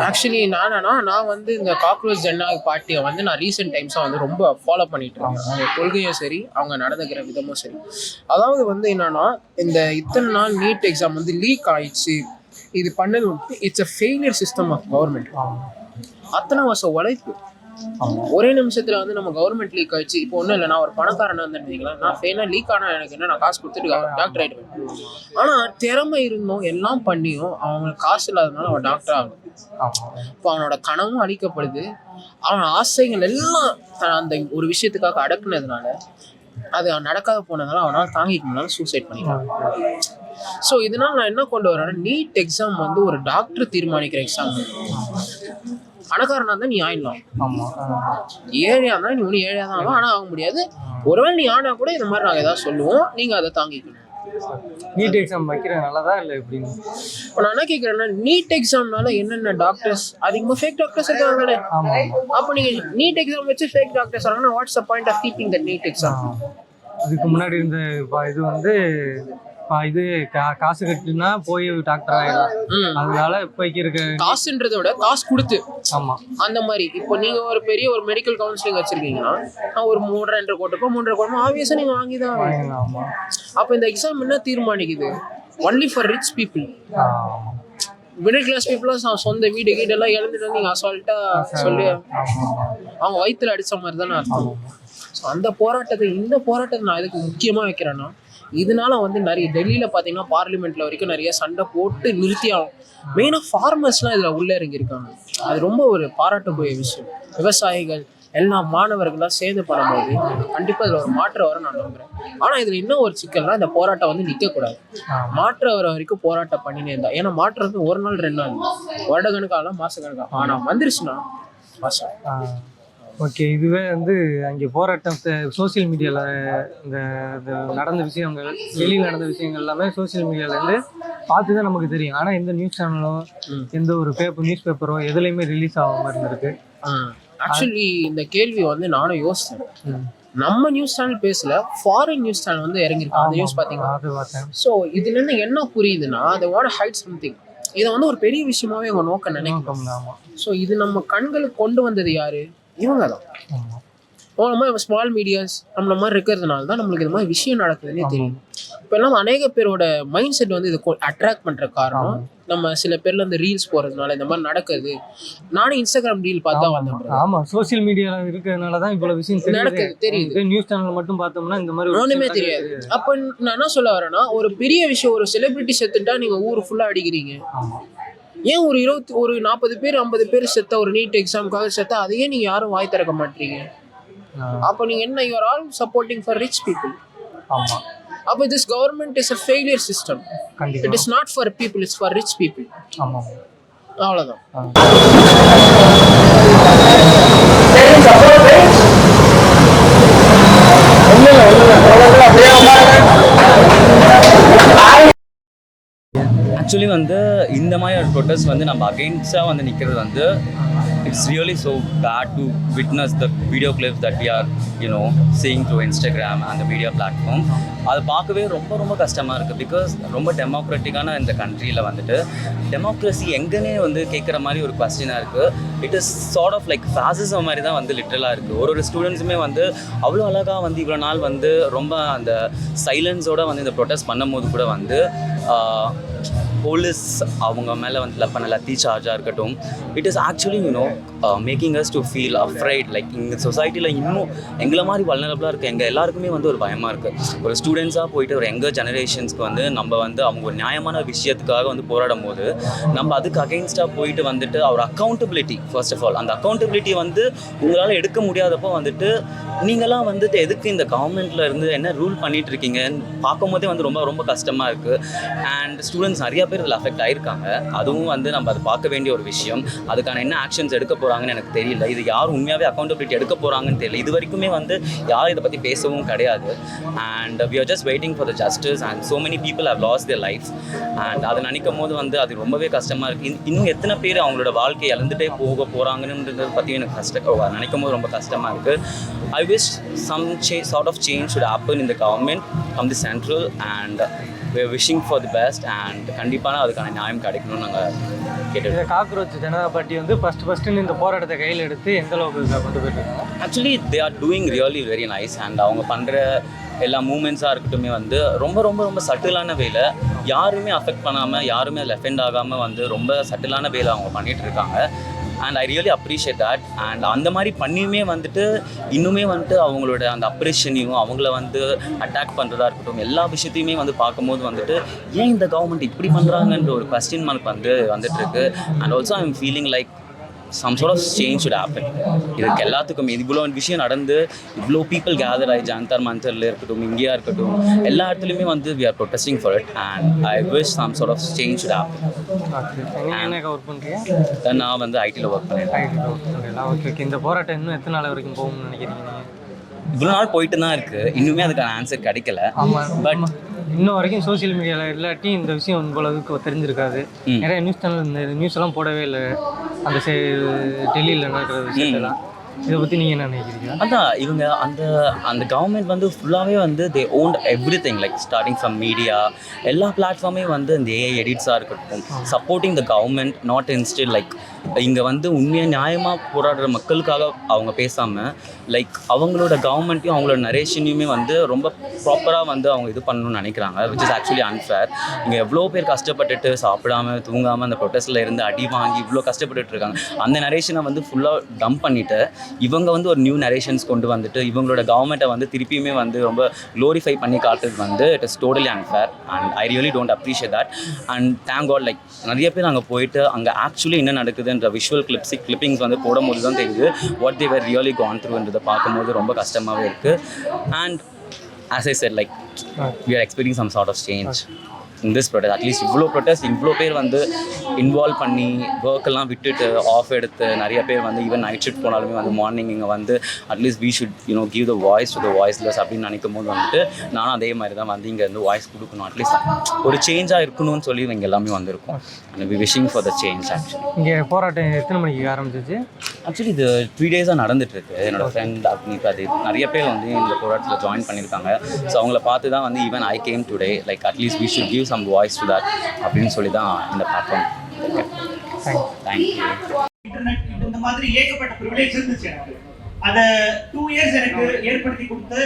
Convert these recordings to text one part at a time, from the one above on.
Actually நான் வந்து இந்த காக்ரோச் ஜனநாயக பார்ட்டியை வந்து நான் ரீசெண்ட் டைம்ஸாக வந்து ரொம்ப ஃபாலோ பண்ணிட்டு இருக்கேன். அவங்க கொள்கையும் சரி, அவங்க நடந்துக்கிற விதமும் சரி. அதாவது வந்து என்னன்னா, இந்த இத்தனை நாள் நீட் எக்ஸாம் வந்து லீக் ஆயிடுச்சு, இது பண்ணது வந்து it's a failure system of government. அத்தனை வருஷம் உழைப்பு ஒரே நிமிஷத்துல வந்து நம்ம கவர்மெண்ட் லீக் ஆயிடுச்சு. இப்போ ஒன்றும் இல்லை, நான் ஒரு பணக்காரனா இருந்தேன்னு நான் ஃபெயிலாக லீக் ஆனால் எனக்கு என்ன, நான் காசு கொடுத்துட்டு டாக்டர் ஆகிடுவேன். ஆனால் திறமை இருந்தும் எல்லாம் பண்ணியும் அவங்களுக்கு காசு இல்லாததுனால அவன் டாக்டர் ஆகணும். இப்போ அவனோட கனவும் அழிக்கப்படுது, அவன் ஆசைகள் எல்லாம் அந்த ஒரு விஷயத்துக்காக அடக்குனதுனால, அது நடக்காத போனதுனால அவனால் தாங்கிக்க முடியாத சூசைட் பண்ணிக்கலாம். ஸோ இதனால் நான் என்ன கொண்டு வரேன்னா, நீட் எக்ஸாம் வந்து ஒரு டாக்டர் தீர்மானிக்கிற எக்ஸாம். பணக்காரனா இருந்தா நீ ஆயிடலாம், ஏழையா இருந்தா நீ ஒன்றும் ஏழையா தான் ஆனா ஆக முடியாது. ஒருவேளை நீ ஆனா கூட இந்த மாதிரி நாங்கள் ஏதாவது சொல்லுவோம், நீங்க அதை தாங்கிக்கணும். நீட் எக்ஸாம் வைக்கிறது நல்லதா இல்லை எப்படின்னு இப்போ நான் என்ன கேட்குறேன்னா, நீட் எக்ஸாம்னால என்னென்ன டாக்டர்ஸ் அதிகமாக ஃபேக் டாக்டர்ஸ் இருக்காங்களே, அப்போ நீங்க நீட் எக்ஸாம் வச்சு ஃபேக் டாக்டர்ஸ் ஆனா what's the point of keeping the NEET exam? இதுக்கு முன்னாடி இருந்த இது வந்து இது காசு கட்டினா போய் டாக்டர் ஆயிடலாம், அதனால இப்போக்கி இருக்க காசுன்றதை விட காசு கொடுத்து ஆமா அந்த மாதிரி. இப்போ நீங்க ஒரு பெரிய ஒரு மெடிக்கல் கவுன்சிலிங் வச்சிருக்கீங்கன்னா ஒரு 3.5 கோடிக்கோ 3.5 கோடிக்கோ ஆப்வியஸா நீங்க வாங்கிதான். அப்போ இந்த எக்ஸாம் என்ன தீர்மானிக்குது? Only for rich people. Middle class பீப்புளாக சொந்த வீடு எல்லாம் இழந்துட்டு நீங்க அசால்ட்டா சொல்லி அவங்க வயிற்றுல அடிச்ச மாதிரி தானே அர்த்தம். அந்த போராட்டத்தை, இந்த போராட்டத்தை நான் எதுக்கு முக்கியமா வைக்கிறேன்னா, இதனால வந்து நிறைய டெல்லியில பாத்தீங்கன்னா பார்லிமெண்ட்ல வரைக்கும் நிறைய சண்டை போட்டு நிறுத்தி ஆகும். மெயினா ஃபார்மர்ஸ்லாம் இதுல உள்ள இறங்கி இருக்காங்க. அது ரொம்ப ஒரு பாராட்டக்கூடிய விஷயம். விவசாயிகள் எல்லா மாணவர்களாம் சேர்ந்து பண்ணும்போது கண்டிப்பா இதுல ஒரு மாற்றம் வர நான் நம்புறேன். ஆனா இதுல இன்னும் ஒரு சிக்கல்னா, இந்த போராட்டம் வந்து நிக்க கூடாது, மாற்றம் வர வரைக்கும் போராட்டம் பண்ணினே இருந்தா. ஏன்னா மாற்றம் வந்து ஒரு நாள் 2 நாள், வருடக்கணக்காகலாம் மாசக்கணக்காக. ஆனா வந்துருச்சுன்னா மாசம். ஓகே, இதுவே வந்து அங்கே போராட்டம் சோசியல் மீடியாவில் இந்த நடந்த விஷயங்கள், வெளியில் நடந்த விஷயங்கள் எல்லாமே சோசியல் மீடியாவிலேருந்து பார்த்து தான் நமக்கு தெரியும். ஆனால் எந்த நியூஸ் சேனலோ எந்த ஒரு நியூஸ் பேப்பரோ எதுலையுமே ரிலீஸ் ஆகாம இருந்திருக்கு. ஆக்சுவலி இந்த கேள்வி வந்து நானும் யோசித்தேன். நம்ம நியூஸ் சேனல் பேசல, ஃபாரின் நியூஸ் சேனல் வந்து இறங்கிருக்காங்க. அந்த நியூஸ் பார்த்தீங்கன்னா, ஸோ இதுல இருந்து என்ன புரியுதுன்னா, they want to hide something. இதை வந்து ஒரு பெரிய விஷயமாவே அவங்க நோக்க நினைக்கிறாங்க. ஸோ இது நம்ம கண்களுக்கு கொண்டு வந்தது யாரு? இவங்க தான். நம்ம ஸ்மால் மீடியாஸ் நம்மள மாதிரி இருக்கிறதுனால தான் நம்மளுக்கு இது மாதிரி விஷயம் நடக்குதுன்னே தெரியும். இப்போ எல்லாம் அநேக பேரோட மைண்ட் செட் வந்து இதை அட்ராக்ட் பண்ற காரணம், நம்ம சில பேர்ல இந்த ரீல்ஸ் போறதுனால இந்த மாதிரி நடக்குது. நானும் இன்ஸ்டாகிராம் ரீல் பார்த்தா வந்தேன். ஆமா, சோசியல் மீடியால இருக்கிறதுனால தான் இவ்வளவு விஷயம் நடக்குது தெரியுது. நியூஸ் சேனல் மட்டும் பார்த்தோம்னா இந்த மாதிரி ஒண்ணுமே தெரியாது. அப்ப நான் என்ன சொல்ல வரேன்னா, ஒரு பெரிய விஷயம், ஒரு செலிபிரிட்டி செத்துட்டா நீங்க ஊர் ஃபுல்லா அடிக்கிறீங்க. ஏன் ஒரு 40 பேர் 50 பேர் செத்த ஒரு நீட் எக்ஸாமுக்காக செத்தா அதையே நீங்க யாரும் வாய் திறக்க மாட்டீங்க? அப்ப நீங்க என்ன, you are all supporting for rich people. ஆமா, அப்ப this government is a failure system. It is not for people, it's for rich people. ஆமா, அவ்வளவுதான். ஆக்சுவலி வந்து இந்த மாதிரி ஒரு ப்ரொட்டஸ்ட் வந்து நம்ம அகெயின்ஸ்டாக வந்து நிற்கிறது வந்து it's really so bad to witness the video clips that we are seeing through Instagram and the media platform. அதை பார்க்கவே ரொம்ப கஷ்டமாக இருக்குது. பிகாஸ் ரொம்ப டெமோக்ராட்டிக்கான இந்த கண்ட்ரியில் வந்துட்டு டெமோக்ரஸி எங்கன்னே வந்து கேட்குற மாதிரி ஒரு கொஸ்டினாக இருக்குது. It is sort of like fascism மாதிரி தான் வந்து லிட்ரலாக இருக்குது. ஒரு ஸ்டூடெண்ட்ஸுமே வந்து அவ்வளோ அழகாக வந்து இவ்வளோ நாள் வந்து ரொம்ப அந்த சைலன்ஸோடு வந்து இந்த ப்ரொட்டஸ்ட் பண்ணும்போது கூட வந்து போலீஸ் அவங்க மேலே வந்து லத்தி சார்ஜாக இருக்கட்டும், it is actually making us to feel afraid. Like இந்த சொசைட்டியில் இன்னும் எங்களை மாதிரி வல்னரபிளாக இருக்குது, எங்கள் எல்லாருக்குமே வந்து ஒரு பயமாக இருக்குது. ஒரு ஸ்டூடெண்ட்ஸாக போயிட்டு ஒரு யங்கர் ஜெனரேஷன்ஸ்க்கு வந்து நம்ம வந்து அவங்க ஒரு நியாயமான விஷயத்துக்காக வந்து போராடும் போது நம்ம அதுக்கு அகெயின்ஸ்டாக போயிட்டு வந்துட்டு ஒரு அக்கௌண்டபிலிட்டி, ஃபர்ஸ்ட் ஆஃப் ஆல் அந்த அக்கௌண்டபிலிட்டி வந்து உங்களால் எடுக்க முடியாதப்போ வந்துட்டு நீங்களாம் வந்துட்டு எதுக்கு இந்த கவர்மெண்ட்டில் இருந்து என்ன ரூல் பண்ணிகிட்டு இருக்கீங்கன்னு பார்க்கும் போதே வந்து ரொம்ப கஷ்டமாக இருக்குது. அண்ட் ஸ்டூடெண்ட்ஸ் நிறையா பேர் இதில் அஃபெக்ட் ஆகிருக்காங்க. அதுவும் வந்து நம்ம அதை பார்க்க வேண்டிய ஒரு விஷயம். அதுக்கான என்ன ஆக்ஷன்ஸ் எடுக்க போகிறாங்கன்னு எனக்கு தெரியல. இது யாரும் உண்மையாகவே அக்கௌண்டபிலிட்டி எடுக்க போகிறாங்கன்னு தெரியல. இது வரைக்குமே வந்து யாரும் இதை பற்றி பேசவும் கிடையாது. And we are just waiting for the justice and so many people have lost their life. And அதை நினைக்கும் போது வந்து அது ரொம்பவே கஷ்டமாக இருக்குது. இன்னும் எத்தனை பேர் அவங்களோட வாழ்க்கையை இழந்துட்டே போக போகிறாங்கன்றதை பற்றி எனக்கு நினைக்கும் போது ரொம்ப கஷ்டமாக இருக்குது. I wish some sort of change should happen in the government from the central, and wishing for the best and கண்டிப்பான அதுக்கான நியாயம் கிடைக்கணும்னு நாங்கள் கேட்டு. இந்த காக்ரோச் ஜனதா பார்ட்டி வந்து ஃபஸ்ட்டு இந்த போராட்டத்தை கையில் எடுத்து எந்த அளவுக்கு கொண்டு போயிருக்காங்க? Actually they are doing really very nice and அவங்க பண்ணுற எல்லா மூமெண்ட்ஸாக இருக்கட்டுமே வந்து ரொம்ப ரொம்ப ரொம்ப சட்டிலான வேலை, யாருமே அஃபெக்ட் பண்ணாமல் யாருமே அதில் அஃபெண்ட் ஆகாமல் வந்து ரொம்ப சட்டிலான வேலை அவங்க பண்ணிகிட்டு இருக்காங்க. And I really appreciate that. And அந்த மாதிரி பண்ணியுமே வந்துட்டு இன்னுமே வந்துட்டு அவங்களோட அந்த அப்ரிஷனையும் அவங்கள வந்து அட்டாக் பண்ணுறதா இருக்கட்டும் எல்லா விஷயத்தையுமே வந்து பார்க்கும்போது வந்துட்டு ஏன் இந்த கவர்மெண்ட் இப்படி பண்ணுறாங்கன்ற ஒரு கொஸ்டின் மார்க் வந்துட்டு இருக்கு. And also I am feeling like some sort of change should happen. இதுக்கு எல்லாத்துக்கும் இவ்வளோ விஷயம் நடந்து இவ்வளோ பீப்புள் கேதர் ஆகி ஜாந்தர் மந்தரில் இருக்கட்டும் இங்கேயா இருக்கட்டும் எல்லா இடத்துலையுமே வந்து we are protesting for it and I wish some sort of change should happen. என்ன ஒர்க் பண்ணுறீங்க? நான் வந்து ஐடியில் ஒர்க் பண்ணியிருக்கேன். ஓகே. இந்த போராட்டம் இன்னும் எத்தனை நாள் வரைக்கும் போகும்னு நினைக்கிறீங்க நீங்கள்? இவ்வளோ நாள் போயிட்டு தான் இருக்குது, இன்னுமே அதுக்கான ஆன்சர் கிடைக்கல. பட் இன்னும் வரைக்கும் சோசியல் மீடியாவில் இல்லாட்டி இந்த விஷயம் உங்களவுக்கு தெரிஞ்சிருக்காது. நிறைய நியூஸ் சேனல் இந்த நியூஸ் எல்லாம் போடவே இல்லை அந்த டெல்லியில் நடக்கிற விஷயத்தெல்லாம். இதை பற்றி நீங்கள் என்ன நினைக்கிறீங்க? அதான் இவங்க அந்த கவர்மெண்ட் வந்து ஃபுல்லாகவே வந்து they won't every thing like starting from media எல்லா பிளாட்ஃபார்மே வந்து இந்த ஏஐ எடிட்ஸாக இருக்கட்டும் supporting the government not instead like இங்கே வந்து உண்மையாக நியாயமாக போராடுற மக்களுக்காக அவங்க பேசாமல் லைக் அவங்களோட கவர்மெண்ட்டையும் அவங்களோட நரேஷனையுமே வந்து ரொம்ப ப்ராப்பராக வந்து அவங்க இது பண்ணணும்னு நினைக்கிறாங்க விச் இஸ் ஆக்சுவலி அன்ஃபேர். இங்கே எவ்வளோ பேர் கஷ்டப்பட்டுட்டு சாப்பிடாமல் தூங்காமல் அந்த ப்ரொட்டஸ்ட்டில் இருந்து அடி வாங்கி இவ்வளோ கஷ்டப்பட்டுட்டு இருக்காங்க. அந்த நரேஷனை வந்து ஃபுல்லாக டம்ப் பண்ணிவிட்டு இவங்க வந்து ஒரு நியூ நரேஷன்ஸ் கொண்டு வந்துட்டு இவங்களோட கவர்மெண்ட்டை வந்து திருப்பியுமே வந்து ரொம்ப க்ளோரிஃபை பண்ணி காட்டுறது வந்து it is totally unfair and I really don't appreciate that. And thank God like நிறைய பேர் அங்கே போயிட்டு அங்கே ஆக்சுவலி என்ன நடக்குதுன்ற விஷுவல் கிளிப்பிங்ஸ் வந்து போடும்போது தான் தெரியுது what they were really gone த்ரூன்றதை பார்க்கும்போது ரொம்ப கஷ்டமாகவே இருக்குது. And as I said like we are expecting some sort of change in this protest. At least இவ்வளோ பேர் வந்து இன்வால்வ் பண்ணி ஒர்க்கெல்லாம் விட்டுட்டு ஆஃப் எடுத்து நிறைய பேர் வந்து ஈவன் நைட் ஷிஃப்ட் போனாலுமே வந்து மார்னிங் இங்கே வந்து at least we should give the voice to the voiceless அப்படின்னு நினைக்கும் போது வந்துட்டு நானும் அதே மாதிரி தான் வந்து இங்கே வந்து வாய்ஸ் கொடுக்கணும் அட்லீஸ்ட் ஒரு சேஞ்சாக இருக்கணும்னு சொல்லி இங்கே எல்லாமே வந்திருக்கோம். And we wishing for the change. Actually இங்கே போராட்டம் எத்தனை மணிக்கு ஆரம்பிச்சிச்சு? ஆக்சுவலி இது 3 days நடந்துட்டுருக்கு. என்னோடய ஃப்ரெண்ட் அக்னிக் அது நிறைய பேர் வந்து இந்த போராட்டத்தில் ஜாயின் பண்ணியிருக்காங்க. ஸோ அவங்கள பார்த்து தான் வந்து even I came today like at least we should give some voice to that அப்படின்னு சொல்லி தான் இந்த பிளாட்ஃபார்ம். தேங்க்யூ. இன்டர்நெட் இந்த மாதிரி ஏகப்பட்ட ப்ரிவிலேஜ் இருந்துச்சு எனக்கு. அதை 2 years எனக்கு ஏற்படுத்தி கொடுத்து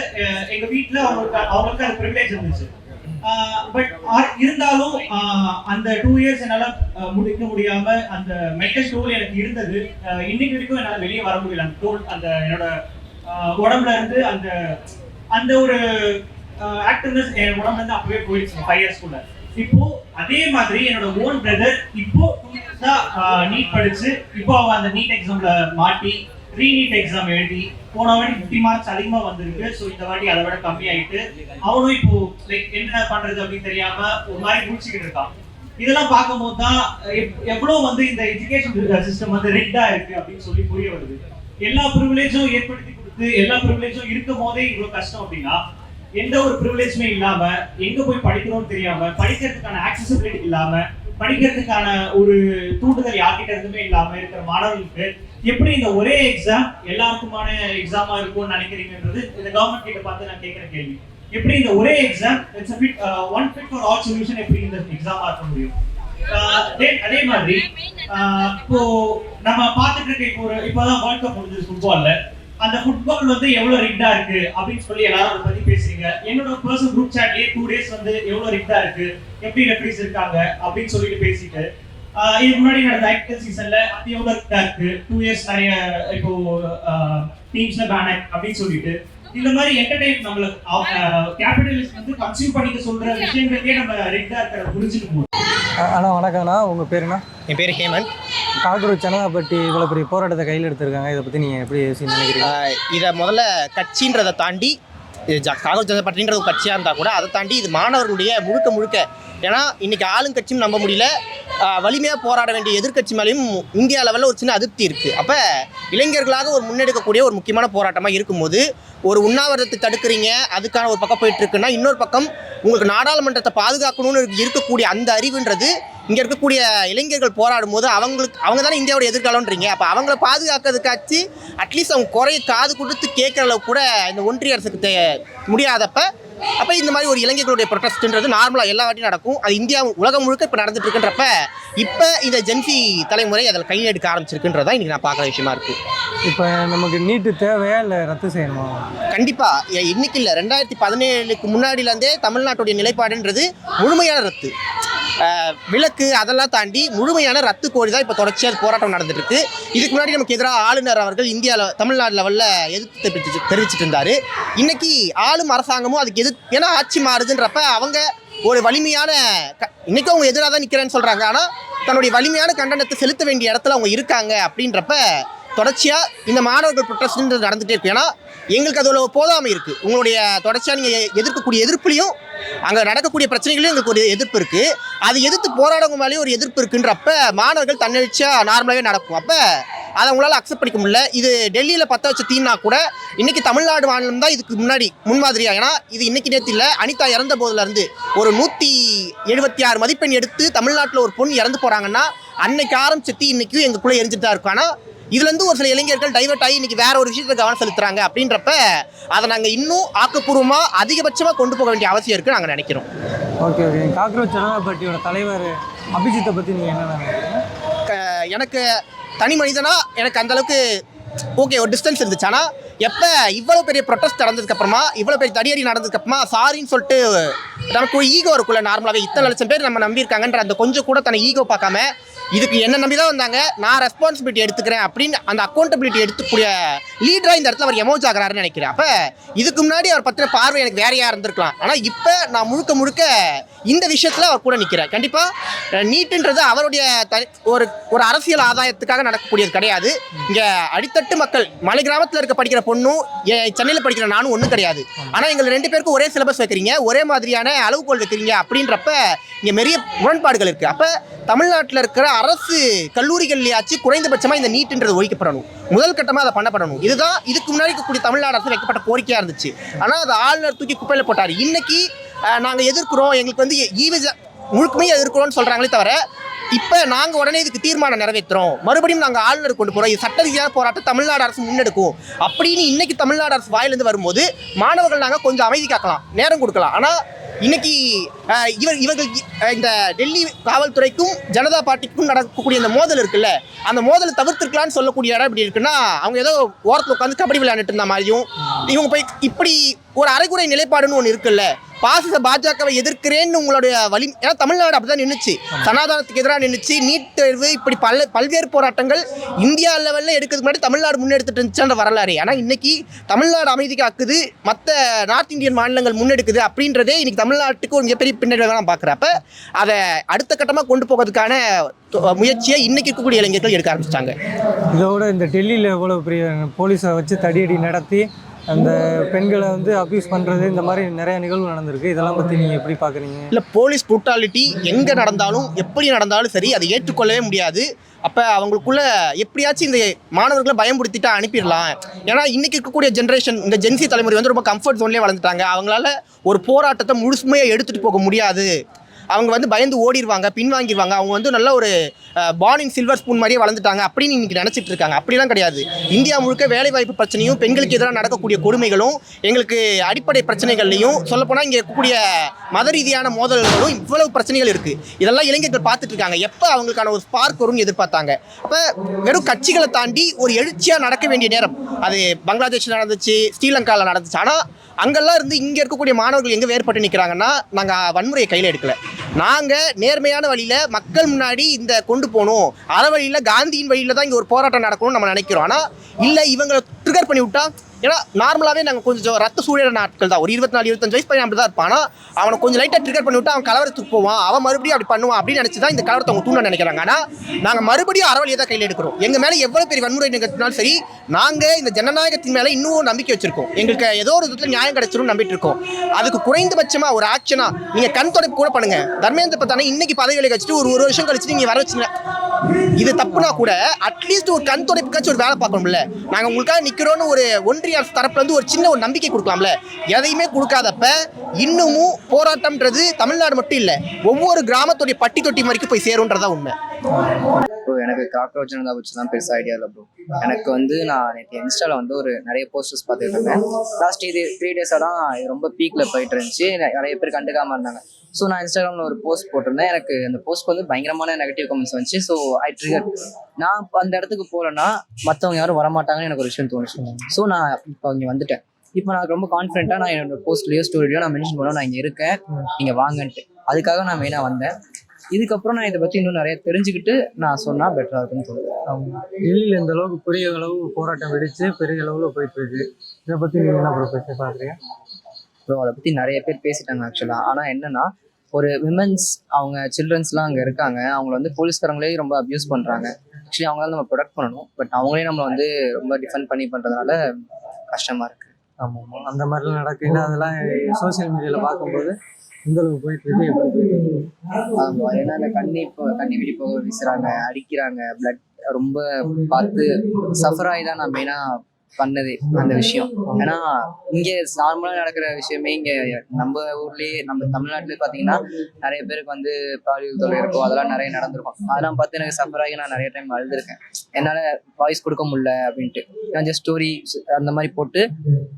எங்க வீட்டில் அவங்களுக்கு அந்த ப்ரிவிலேஜ் இருந்துச்சு. பட் இருந்தாலும் அந்த 2 years என்னால் முடிக்க முடியாம அந்த மென்டல் டோல் எனக்கு இருந்தது. இன்னைக்கு வரைக்கும் என்னால் வெளியே வர முடியல. அந்த டோல் அந்த என்னோட உடம்புல இருந்து அந்த ஒரு ஆக்டிவ்னஸ் என் உடம்புல இருந்து அப்பவே போயிடுச்சு 5 yearsக்குள்ள. இப்போ அதே மாதிரி என்னோட ஓன் பிரதர் இப்போ 2 years நீட் படிச்சு இப்போ அவன் அந்த நீட் எக்ஸாம்ல மாட்டி ரீநீட் எக்ஸாம் எழுதி போன வாட்டி 50 மார்க்ஸ் அதிகமா வந்திருக்கு. ஸோ இந்த வாட்டி அதை விட கம்மி ஆயிட்டு அவனும் இப்போ லைக் என்ன பண்றது அப்படின்னு தெரியாம ஒரு மாதிரி முடிச்சுக்கிட்டு இருக்கான். இதெல்லாம் பார்க்கும்போது தான் எவ்வளவு வந்து இந்த எஜுகேஷன் சிஸ்டம் வந்து ரெட்டா இருக்கு அப்படின்னு சொல்லி புரிய வருது. எல்லா ப்ரிவிலேஜும் ஏற்படுத்தி கொடுத்து எல்லா ப்ரிவிலேஜும் இருக்கும் போதே இவ்வளவு கஷ்டம் அப்படின்னா எந்த ஒரு ப்ரிவிலேஜுமே இல்லாம எங்க போய் படிக்கணும்னு தெரியாம படிக்கிறதுக்கான ஆக்சசிபிலிட்டி இல்லாம படிக்கிறதுக்கான ஒரு தூண்டுதல் யார்கிட்ட இருந்துமே இல்லாம இருக்கிற மாணவர்களுக்கு எப்படி இந்த ஒரே எக்ஸாம் எல்லாருக்குமான எக்ஸாமா இருக்கும்னு நினைக்கிறீங்கன்றது இந்த கவர்மெண்ட் கிட்ட பார்த்து நான் கேட்கிற கேள்வி. எப்படி இந்த ஒரே exam it's a bit one fit for all solution எப்படி இந்த எக்ஸாமா இருக்க முடியும்? அதே மாதிரி இப்போ நம்ம பார்த்துட்டு இருக்க இப்போதான் வேர்ல்ட் கப் முடிஞ்சது ஃபுட்பால்ல. அந்த ஃபுட்பால் வந்து எவ்வளவு ரிக்டா இருக்கு அப்படின்னு சொல்லி எல்லாரும் அதை பத்தி பேசுறீங்க. என்னோட பர்சனல் குரூப் சாட்லயே 2 days வந்து எவ்வளவு ரிக்டா இருக்கு எப்படி ரெஃபரீஸ் இருக்காங்க அப்படின்னு சொல்லிட்டு பேசிட்டு இதுக்கு முன்னாடி நடந்த ஐபிஎல் சீசன்ல அது எவ்வளவு ரிக்டா இருக்கு 2 years நிறைய இப்போ டீம்ஸ்ல பேன் அப்படின்னு சொல்லிட்டு இந்த மாதிரி என்டர்டெயின் நம்மள கேபிட்டலிஸ்ட் வந்து கன்சியூம் பண்ணிக்க சொல்ற விஷயங்களுக்கே நம்ம ரிக்டா இருக்கிறத புரிஞ்சுட்டு போகணும். அண்ணா வணக்கம்ண்ணா, உங்கள் பேருண்ணா? என் பேர் ஹேமந்த். காக்ரோச் ஜனதா பார்ட்டி இவ்வளோ பெரிய போராட்டத்தை கையில் எடுத்திருக்காங்க, இதை பற்றி நீங்கள் எப்படி நினைக்கிறீங்க? இதை முதல்ல கட்சின்றதை தாண்டி காக்ரோச் ஜனதா பார்ட்டின்ற ஒரு கட்சியாக இருந்தால் கூட அதை தாண்டி இது மாணவர்களுடைய முழுக்க ஏன்னா இன்றைக்கி ஆளுங்கட்சியும் நம்ப முடியல, வலிமையாக போராட வேண்டிய எதிர்கட்சி மேலேயும் இந்தியா லெவலில் ஒரு சின்ன அதிருப்தி இருக்குது. அப்போ இளைஞர்களாக ஒரு முன்னெடுக்கக்கூடிய ஒரு முக்கியமான போராட்டமாக இருக்கும்போது ஒரு உண்ணாவிரதத்தை தடுக்கிறீங்க, அதுக்கான ஒரு பக்கம் போயிட்டுருக்குன்னா இன்னொரு பக்கம் உங்களுக்கு நாடாளுமன்றத்தை பாதுகாக்கணும்னு இருக்கக்கூடிய அந்த அறிவுன்றது இங்கே இருக்கக்கூடிய இளைஞர்கள் போராடும் போது அவங்க தானே இந்தியாவோட எதிர்காலம்ன்றீங்க. அப்போ அவங்கள பாதுகாக்கிறதுக்காச்சு அட்லீஸ்ட் அவங்க குறைய காது கொடுத்து கேட்குற அளவுக்கு கூட இந்த ஒன்றிய அரசுக்கு முடியாதப்ப அப்போ இந்த மாதிரி ஒரு இளைஞர்களுடைய ப்ரொட்டஸ்ட்ன்றது நார்மலாக எல்லா வாட்டியும் நடக்கும். அது இந்தியா உலகம் முழுக்க இப்போ நடந்துட்டு இருக்குன்றப்ப இப்போ இந்த ஜென்சி தலைமுறை அதில் கையில் எடுக்க ஆரம்பிச்சிருக்குன்றதான் இன்றைக்கி நான் பார்க்குற விஷயமா இருக்குது. இப்போ நமக்கு நீட்டு தேவையா இல்லை ரத்து செய்யணுமா? கண்டிப்பாக இன்னைக்கு இல்லை, 2017க்கு முன்னாடியிலேருந்தே தமிழ்நாட்டுடைய நிலைப்பாடுன்றது முழுமையான ரத்து. விலக்கு அதெல்லாம் தாண்டி முழுமையான ரத்து கோரி தான் இப்போ தொடர்ச்சியாக போராட்டம் நடந்துட்டு இருக்கு. இதுக்கு முன்னாடி நமக்கு எதிராக ஆளுநர் அவர்கள் இந்தியாவில் தமிழ்நாடு லெவலில் எதிர்த்து தெரிவிச்சிட்டு இருந்தார். இன்னைக்கு ஆளும் அரசாங்கமும் அதுக்கு ஏன்னா ஆட்சி மாறுதுன்றப்ப அவங்க ஒரு வலிமையான இன்னைக்கும் அவங்க எதிராக தான் நிற்கிறேன்னு சொல்கிறாங்க. ஆனால் தன்னுடைய வலிமையான கண்டனத்தை செலுத்த வேண்டிய இடத்துல அவங்க இருக்காங்க. அப்படின்றப்ப தொடர்ச்சியாக இந்த மாணவர்கள் ப்ரொட்டஸ்ட்ன்றது நடந்துகிட்டே இருக்குது. ஏன்னா எங்களுக்கு அதில் போதாமை இருக்குது. உங்களுடைய தொடர்ச்சியாக நீங்கள் எதிர்க்கக்கூடிய எதிர்ப்புலையும் அங்கே நடக்கக்கூடிய பிரச்சனைகளையும் எங்களுக்கு ஒரு எதிர்ப்பு இருக்குது. அது எதிர்த்து போராடவங்க மேலேயும் ஒரு எதிர்ப்பு இருக்குன்றப்ப மாணவர்கள் தன்னெழுச்சியாக நார்மலாகவே நடக்கும். அப்போ அதை அவங்களால அக்செப்ட் பண்ணிக்க முடியல. இது டெல்லியில் பற்ற வச்ச தீனா கூட இன்றைக்கி தமிழ்நாடு மாநிலம் தான் இதுக்கு முன்னாடி முன்மாதிரியாக. ஏன்னா இது இன்றைக்கி நேற்று இல்லை, அனிதா இறந்த போதுலேருந்து ஒரு 176 மதிப்பெண் எடுத்து தமிழ்நாட்டில் ஒரு பொண்ணு இறந்து போகிறாங்கன்னா அன்னைக்கு ஆரம்பிச்ச தீ இன்றைக்கும் எங்களுக்குள்ளே எரிஞ்சிட்டு தான் இருக்கும். ஆனால் இதுலேருந்து ஒரு சில இளைஞர்கள் டைவர்ட் ஆகி இன்றைக்கி வேற ஒரு விஷயத்தை கவனம் செலுத்துறாங்க. அப்படின்றப்ப அதை நாங்கள் இன்னும் ஆக்கப்பூர்வமாக அதிகபட்சமாக கொண்டு போக வேண்டிய அவசியம் இருக்குது நாங்கள் நினைக்கிறோம். Okay okay. காக்ரோச் ஜனதா பார்ட்டியோட தலைவர் அபிஜித்தை பற்றி நீங்கள் என்ன நினைக்கிறீங்க? எனக்கு தனி மனிதனாக எனக்கு அந்தளவுக்கு ஓகே ஒரு டிஸ்டன்ஸ் இருந்துச்சு. ஆனால் எப்போ இவ்வளோ பெரிய ப்ரொட்டஸ்ட் நடந்ததுக்கப்புறமா, இவ்வளோ பெரிய தடியடி நடந்ததுக்கப்புறமா சாரின்னு சொல்லிட்டு நமக்கு ஒரு ஈகோ இருக்குல்ல. நார்மலாகவே இத்தனை லட்சம் பேர் நம்ம நம்பியிருக்காங்கன்ற அந்த கொஞ்சம் கூட தன்னை ஈகோ பார்க்காம இதுக்கு என்ன நம்பி தான் வந்தாங்க, நான் ரெஸ்பான்சிபிலிட்டி எடுத்துக்கிறேன் அப்படின்னு அந்த அக்கௌண்டபிலிட்டி எடுத்துக்கூடிய லீடராக இந்த இடத்துல அவர் எமோஜ் ஆகிறாருன்னு நினைக்கிறேன். அப்போ இதுக்கு முன்னாடி அவர் பற்றின பார்வை எனக்கு வேறையாக இருந்திருக்கலாம். ஆனால் இப்போ நான் முழுக்க முழுக்க இந்த விஷயத்தில் அவர் கூட நிற்கிறேன். கண்டிப்பாக நீட்டுன்றது அவருடைய ஒரு அரசியல் ஆதாயத்துக்காக நடக்கக்கூடியது கிடையாது. இங்கே அடித்தட்டு மக்கள் மலை கிராமத்தில் இருக்க படிக்கிற பொண்ணும் சென்னையில் படிக்கிற நானும் ஒன்றும் கிடையாது. ஆனால் எங்கள் 2 பேருக்கும் ஒரே சிலபஸ் வைக்கிறீங்க, ஒரே மாதிரியான அளவுகோல் வைக்கிறீங்க. அப்படின்றப்ப இங்கே நிறைய முரண்பாடுகள் இருக்குது. அப்போ தமிழ்நாட்டில் இருக்கிற அரசு கல்லூரிகள்லையாச்சு குறைந்தபட்சமாக இந்த நீட்டுன்றது ஒழிக்கப்படணும். முதல் கட்டமாக அதை பண்ணப்படணும். இதுதான் இதுக்கு முன்னாடி இருக்கக்கூடிய தமிழ்நாடு அரசு வைக்கப்பட்ட கோரிக்கையாக இருந்துச்சு. ஆனால் அதை ஆளுநர் தூக்கி குப்பையில் போட்டார். இன்னைக்கு நாங்கள் எதிர்க்கிறோம், எங்களுக்கு வந்து முழுக்கமே எதிர்க்கிறோம்னு சொல்கிறாங்களே தவிர இப்போ நாங்கள் உடனே இதுக்கு தீர்மானம் நிறைவேற்றுறோம், மறுபடியும் நாங்கள் ஆளுநர் கொண்டு போகிறோம், இது சட்ட ரீதியான போராட்டம் தமிழ்நாடு அரசு முன்னெடுக்கும் அப்படின்னு இன்னைக்கு தமிழ்நாடு அரசு வாயிலிருந்து வரும்போது மாணவர்கள் நாங்கள் கொஞ்சம் அமைதி காக்கலாம், நேரம் கொடுக்கலாம். ஆனால் இன்னைக்கு இவர்கள் இந்த டெல்லி காவல்துறைக்கும் ஜனதா பார்ட்டிக்கும் நடக்கக்கூடிய இந்த மோதல் இருக்குல்ல, அந்த மோதலை தவிர்த்துருக்கலான்னு சொல்லக்கூடிய இடம் இப்படி இருக்குன்னா அவங்க ஏதோ ஓரத்தில் உட்காந்து கபடி விளையாண்டுட்டு இருந்த மாதிரியும் இவங்க போய் இப்படி ஒரு அரைகுறை நிலைப்பாடுன்னு ஒன்று இருக்குல்ல. பாசிச பாஜகவை எதிர்க்கிறேன்னு உங்களுடைய ஏன்னா தமிழ்நாடு அப்படிதான் நின்றுச்சு, சனாதனத்துக்கு எதிராக நின்றுச்சு. நீட் தேர்வு இப்படி பல்வேறு போராட்டங்கள் இந்தியா லெவலில் எடுக்கிறதுக்கு முன்னாடி தமிழ்நாடு முன்னெடுத்துட்டு இருந்துச்சுன்ற வரலாறு. ஆனால் இன்னைக்கு தமிழ்நாடு அமைதி காக்குது, மற்ற நார்த் இந்தியன் மாநிலங்கள் முன்னெடுக்குது அப்படின்றதே இன்னைக்கு தமிழ்நாட்டுக்கு ஒரு மிகப்பெரிய பின்னடைவாக நான் பார்க்குறப்ப அதை அடுத்த கட்டமாக கொண்டு போகிறதுக்கான முயற்சியை இன்னைக்கு இருக்கக்கூடிய இளைஞர்கள் எடுக்க ஆரம்பிச்சிட்டாங்க. இதோட இந்த டெல்லியில் எவ்வளோ பெரிய போலீஸை வச்சு தடியடி நடத்தி அந்த பெண்களை வந்து அப்யூஸ் பண்ணுறது, இந்த மாதிரி நிறைய நிகழ்வு நடந்திருக்கு. இதெல்லாம் பற்றி நீங்கள் எப்படி பார்க்குறீங்க? இல்லை, போலீஸ் புரூட்டாலிட்டி எங்கே நடந்தாலும் எப்படி நடந்தாலும் சரி அதை ஏற்றுக்கொள்ளவே முடியாது. அப்போ அவங்களுக்குள்ள எப்படியாச்சும் இந்த மாணவர்களை பயன்படுத்திட்டு அனுப்பிடலாம். ஏன்னா இன்றைக்கி இருக்கக்கூடிய ஜென்ரேஷன், இந்த ஜென்சி தலைமுறை வந்து ரொம்ப கம்ஃபர்ட் ஜோன்லேயே வளர்ந்துட்டாங்க. அவங்களால ஒரு போராட்டத்தை முழுமையாக எடுத்துகிட்டு போக முடியாது. அவங்க வந்து பயந்து ஓடிடுவாங்க, பின்வாங்கிடுவாங்க. அவங்க வந்து நல்ல ஒரு பார்ன் இன் சில்வர் ஸ்பூன் மாதிரியே வளர்ந்துட்டாங்க அப்படின்னு இன்றைக்கி நினச்சிட்டு இருக்காங்க. அப்படிலாம் கிடையாது. இந்தியா முழுக்க வேலைவாய்ப்பு பிரச்சனையும் பெண்களுக்கு எதிராக நடக்கக்கூடிய கொடுமைகளும் எங்களுக்கு அடிப்படை பிரச்சனைகள்லையும் சொல்லப்போனால் இங்கே இருக்கக்கூடிய மத ரீதியான மோதல்களும் இவ்வளவு பிரச்சனைகள் இருக்குது. இதெல்லாம் இளைஞர்கள் பார்த்துட்டு இருக்காங்க. எப்போ அவங்களுக்கான ஒரு ஸ்பார்க் வரும்னு எதிர்பார்த்தாங்க. அப்போ வெறும் கட்சிகளை தாண்டி ஒரு எழுச்சியாக நடக்க வேண்டிய நேரம் அது பங்களாதேஷில் நடந்துச்சு, ஸ்ரீலங்காவில் நடந்துச்சு. ஆனால் அங்கெல்லாம் இருந்து இங்கே இருக்கக்கூடிய மாணவர்கள் எங்கே வேறுபட்டு நிற்கிறாங்கன்னா, நாங்கள் வன்முறையை கையில் எடுக்கலை, நாங்கள் நேர்மையான வழியில் மக்கள் முன்னாடி இந்த கொண்டு போகணும், அற வழியில் காந்தியின் வழியில் தான் இங்கே ஒரு போராட்டம் நடக்கணும்னு நம்ம நினைக்கிறோம். ஆனால் இல்லை, இவங்களை ட்ரிகர் பண்ணி விட்டா, ஏன்னா நார்மலாகவே நாங்கள் கொஞ்சம் ரத்த சூழல நாட்கள் தான், ஒரு 24-25 வயசு பையன் அப்படி தான் இருப்பான். ஆனால் அவனை கொஞ்சம் லைட்டாக ட்ரிகர் பண்ணி விட்டு அவன் கலவரத்துக்கு போவான், அவன் மறுபடியும் அப்படி பண்ணுவான் அப்படின்னு நினச்சி தான் இந்த கலவரத்தை அவங்க தூண்ட நினைக்கிறாங்க. ஆனால் நாங்கள் மறுபடியும் அறவழியை தான் கையில் எடுக்கிறோம். எங்கள் மேலே எவ்வளோ பெரிய வன்முறை நிகழ்த்தினாலும் சரி, நாங்கள் இந்த ஜனநாயகத்தின் மேலே இன்னும் நம்பிக்கை வச்சிருக்கோம். எங்களுக்கு ஏதோ ஒரு விதத்தில் நியாயம் கிடைச்சிடும் நம்பிட்டு இருக்கோம். அதுக்கு குறைந்தபட்சமாக ஒரு ஆக்ஷனாக நீங்கள் கண் தொடர்பு கூட பண்ணுங்க. தர்மேந்திர பிரதானை இன்னைக்கு பதவிகளை வச்சுட்டு ஒரு வருஷம் கழிச்சுட்டு நீங்கள் வர வச்சுங்க, இது தப்புனா கூட அட்லீஸ்ட் ஒரு கண் துடைப்புக்காச்சும் ஒரு வேலை பார்க்கணும்ல. நாங்கள் உங்களுக்காக நிற்கிறோன்னு ஒரு ஒன்றிய அரசு தரப்புலேருந்து ஒரு சின்ன ஒரு நம்பிக்கை கொடுக்கலாம்ல. எதையுமே கொடுக்காதப்ப இன்னமும் போராட்டம்ன்றது தமிழ்நாடு மட்டும் இல்லை, ஒவ்வொரு கிராமத்துடைய பட்டி தொட்டி வரைக்கும் போய் சேரும்ன்றதா உண்மை. ப்ரோ எனக்கு காக்ரோச் ஜனதா பற்றி தான் பெருசாக ஐடியா இல்லை ப்ரோ. எனக்கு வந்து நான் நேற்று இன்ஸ்டாவில் வந்து ஒரு நிறைய போஸ்டர்ஸ் பார்த்துட்டு இருந்தேன். லாஸ்ட் இது 3 டேஸாக தான் இது ரொம்ப பீக்கில் போயிட்டு இருந்துச்சு. நிறைய பேர் கண்டுக்காமல் இருந்தாங்க. ஸோ நான் இன்ஸ்டாகிராமில் ஒரு போஸ்ட் போட்டிருந்தேன். எனக்கு அந்த போஸ்ட்க்கு வந்து பயங்கரமான நெகட்டிவ் கமெண்ட்ஸ் வந்துச்சு. So I trigger. நான் அந்த இடத்துக்கு போகலன்னா மற்றவங்க யாரும் வரமாட்டாங்கன்னு எனக்கு ஒரு விஷயம் தோணுச்சு. ஸோ நான் இப்போ இங்கே வந்துட்டேன். இப்போ நான் ரொம்ப கான்ஃபிடென்ட்டாக நான் என்னோட போஸ்ட்லேயோ ஸ்டோரிலையோ நான் மென்ஷன் பண்ணோம் நான் இங்கே இருக்கேன், நீங்கள் வாங்கன்ட்டு. அதுக்காக நான் மெயினாக வந்தேன். இதுக்கப்புறம் நான் இதை பற்றி இன்னும் நிறைய தெரிஞ்சுக்கிட்டு நான் சொன்னால் பெட்டராக இருக்குன்னு தோணுது. டெல்லியில் இந்த அளவுக்கு பெரிய அளவு போராட்டம் வெடிச்சு பெரிய அளவில் போயிட்டு இருக்கு. இதை பற்றி நீங்கள் என்ன ப்ரோ பேச பார்க்குறீங்க? ஸோ அதை பற்றி நிறைய பேர் பேசிட்டாங்க ஆக்சுவலாக. ஆனால் என்னன்னா ஒரு விமென்ஸ் அவங்க சில்ட்ரன்ஸ்லாம் அங்கே இருக்காங்க. அவங்கள வந்து போலீஸ்காரங்களே ரொம்ப அப்யூஸ் பண்ணுறாங்க. ஆக்சுவலி அவங்களால நம்ம ப்ரொடெக்ட் பண்ணணும். பட் அவங்களே நம்மளை வந்து ரொம்ப டிஃபெண்ட் பண்ணி பண்ணுறதுனால கஷ்டமாக இருக்குது. ஆமாம், அந்த மாதிரிலாம் நடக்குது. அதெல்லாம் சோசியல் மீடியாவில் பார்க்கும்போது இந்த அளவுக்கு போயிட்டு இருக்கு, எப்படி போயிட்டு இருக்கு? ஆமாம், ஏன்னா இந்த கண்ணி வெடி போக வீசுறாங்க, அடிக்கிறாங்க, பிளட் ரொம்ப பார்த்து சஃபர் ஆகி தான் நான் மெயினாக பண்ணது அந்த விஷயம். ஏன்னா இங்கே நார்மலாக நடக்கிற விஷயமே இங்கே நம்ம ஊர்லேயே நம்ம தமிழ்நாட்டிலே பார்த்தீங்கன்னா நிறைய பேருக்கு வந்து பாலியல் தொல்லை இருக்கும், அதெல்லாம் நிறைய நடந்திருக்கும். அதெல்லாம் பார்த்து எனக்கு சஃபர் ஆகி நான் நிறைய டைம் அழுதுருக்கேன். என்னால் வாய்ஸ் கொடுக்க முடியல அப்படின்ட்டு. நான் ஜஸ்ட் ஸ்டோரி அந்த மாதிரி போட்டு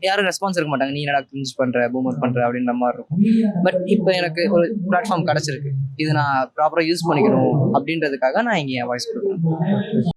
யாரும் ரெஸ்பான்ஸ் இருக்க மாட்டாங்க. நீ என்னடா கிரிஞ்ச் பண்ணுற, பூமர் பண்ணுற அப்படின்ற மாதிரி இருக்கும். பட் இப்போ எனக்கு ஒரு பிளாட்ஃபார்ம் கிடச்சிருக்கு. இது நான் ப்ராப்பராக யூஸ் பண்ணிக்கணும் அப்படின்றதுக்காக நான் இங்கே என் வாய்ஸ் கொடுக்குறேன்.